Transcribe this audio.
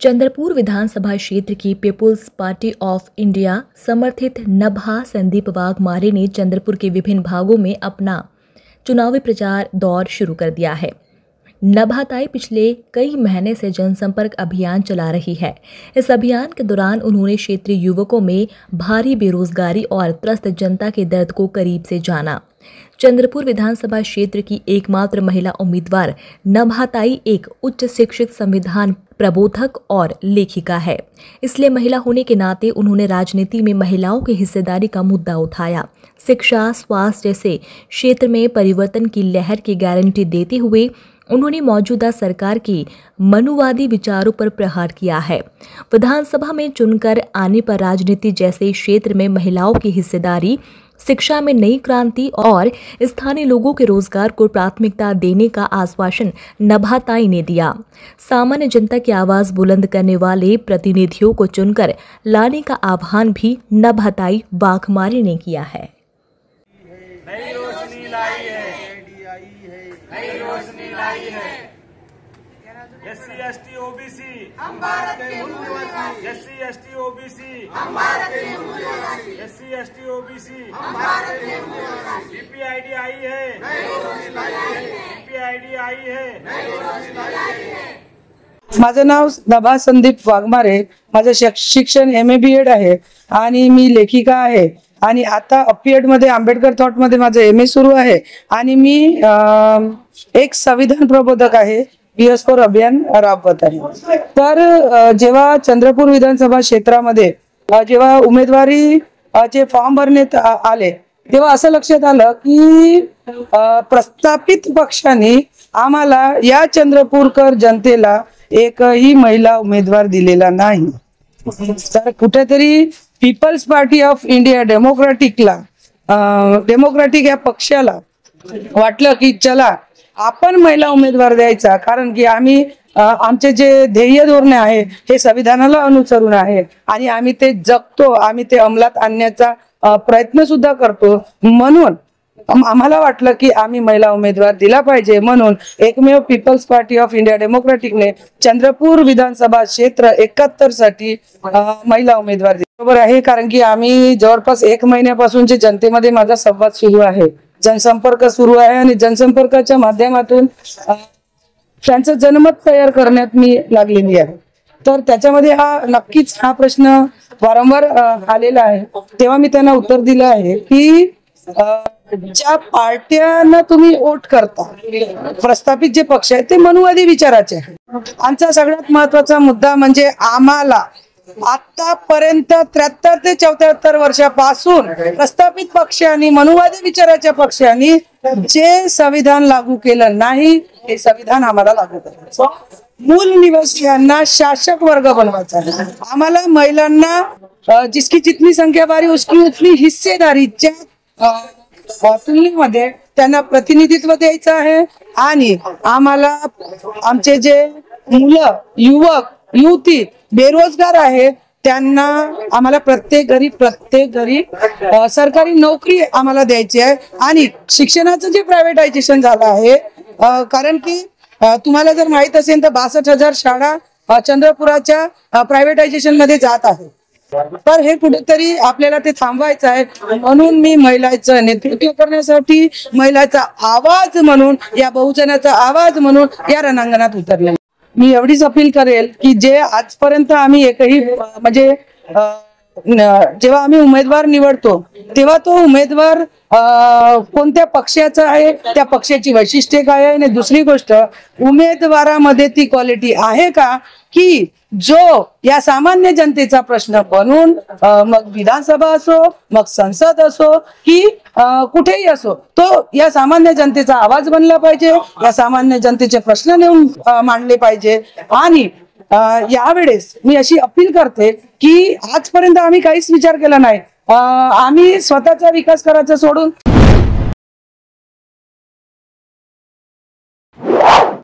चंद्रपुर विधानसभा क्षेत्र की people's party of India समर्थित नभा संदीप वाघमारे ने चंद्रपुर के विभिन्न भागों में अपना चुनावी प्रचार दौर शुरू कर दिया है। नभाताई पिछले कई महीने से जनसंपर्क अभियान चला रही है। इस अभियान के दौरान उन्होंने क्षेत्रीय युवकों में भारी बेरोजगारी और त्रस्त जनता के दर्द को करीब से जाना। चंद्रपुर विधानसभा क्षेत्र की एकमात्र महिला उम्मीदवार नभाताई एक उच्च शिक्षित, संविधान प्रबोधक और लेखिका है। इसलिए महिला होने के नाते उन्होंने राजनीति में महिलाओं की हिस्सेदारी का मुद्दा उठाया। शिक्षा, स्वास्थ्य जैसे क्षेत्र में परिवर्तन की लहर की गारंटी देते हुए उन्होंने मौजूदा सरकार की मनुवादी विचारों पर प्रहार किया है। विधानसभा में चुनकर आने पर राजनीति जैसे क्षेत्र में महिलाओं की हिस्सेदारी, शिक्षा में नई क्रांति और स्थानीय लोगों के रोजगार को प्राथमिकता देने का आश्वासन नभाताई ने दिया। सामान्य जनता की आवाज बुलंद करने वाले प्रतिनिधियों को चुनकर लाने का आह्वान भी नभाताई वाघमारे ने किया है। नई रोशनी लाई है, नई रोशनी लाई है। SC ST OBC हम भारत के मूलवासी, SC ST OBC हम भारत के मूलवासी, SC ST OBC हम भारत के मूलवासी। PPID आई है, नई रोशनी लाई है, PPID आई है, नई रोशनी लाई है। माझं नाव नभा संदीप वाघमारे, माझं शिक्षण MA BEd आहे आणि मी लेखिका आहे आणि आता अपीएड मध्ये आंबेडकर थॉट मध्ये माझं MA सुरू आहे आणि मी एक संविधान प्रबोधक आहे, BS4 अभियान राबवत आहे। तर जेव्हा चंद्रपूर विधानसभा क्षेत्रामध्ये जेव्हा उमेदवारी चे फॉर्म भरण्यात आले तेव्हा असं लक्षात आलं की प्रस्थापित पक्षांनी आम्हाला या चंद्रपूरकर जनतेला एकही महिला उमेदवार दिलेला नाही। तर कुठेतरी people's party of India democratic या पक्षाला वाटलं की चला आपण महिला उमेदवार द्यायचा, कारण की आम्ही आमचे जे ध्येय धोरणे आहे हे संविधानाला अनुसरून आहे आणि आम्ही ते जगतो, आम्ही ते अंमलात आणण्याचा प्रयत्न सुद्धा करतो। म्हणून आम्हाला वाटलं की आम्ही महिला उमेदवार दिला पाहिजे, म्हणून एकमेव पीपल्स पार्टी ऑफ इंडिया डेमोक्रेटिकने चंद्रपूर विधानसभा क्षेत्र 71 साठी महिला उमेदवार दिला। बरोबर आहे, कारण की आम्ही जवळपास 1 महिन्यापासून जे जनतेमध्ये माझा संवाद सुरू आहे, जनसंपर्क सुरू आहे आणि जनसंपर्काच्या माध्यमातून त्यांचं जनमत तयार करण्यात मी लागलेली आहे। तर त्याच्यामध्ये नक्कीच हा प्रश्न वारंवार आलेला आहे। तेव्हा मी त्यांना उत्तर दिलं आहे की ज्या पार्ट्यांना तुम्ही वोट करता, प्रस्थापित जे पक्ष आहेत ते मनुवादी विचाराचे आहे। आमचा सगळ्यात महत्वाचा मुद्दा म्हणजे आम्हाला आतापर्यंत 73 ते 74 वर्षापासून प्रस्थापित पक्षांनी, मनुवादी विचाराच्या पक्षांनी जे संविधान लागू केलं नाही हे संविधान आम्हाला लागू करायचं। मूल निवासियांना शासक वर्ग बनवायचा आहे। आम्हाला महिलांना जिसकी जितनी संख्या बारी उसकी उतनी हिस्सेदारीच्या तुलनेमध्ये त्यांना प्रतिनिधित्व द्यायचं आहे आणि आम्हाला आमचे जे मुलं, युवक, युवती बेरोजगार आहे त्यांना आम्हाला प्रत्येक घरी सरकारी नोकरी आम्हाला द्यायची आहे। आणि शिक्षणाचं जे प्रायव्हेटायझेशन झालं आहे, कारण की तुम्हाला जर माहित असेल तर 62,000 शाळा चंद्रपुराच्या प्रायव्हेटायझेशन मध्ये जात आहे। तर हे कुठेतरी आपल्याला ते थांबवायचं आहे। म्हणून मी महिलांचं नेतृत्व करण्यासाठी, महिलांचा आवाज म्हणून, या बहुजनाचा आवाज म्हणून या रणांगणात उतरले। मी एवढीच अपील करेल की जे आजपर्यंत आम्ही एकही म्हणजे जेव्हा आम्ही उमेदवार निवडतो तेव्हा तो उमेदवार कोणत्या पक्षाचा आहे, त्या पक्षाची वैशिष्ट्ये काय आहे, आणि दुसरी गोष्ट उमेदवारामध्ये ती क्वालिटी आहे का की जो या सामान्य जनतेचा प्रश्न बनून मग विधानसभा असो, मग संसद असो की कुठेही असो, तो या सामान्य जनतेचा आवाज बनला पाहिजे, या सामान्य जनतेचे प्रश्न नेऊन मांडले पाहिजे। आणि यावेळेस मी अशी अपील करते की आजपर्यंत आम्ही काहीच विचार केला नाही, आम्ही स्वतःचा विकास करायचा सोडून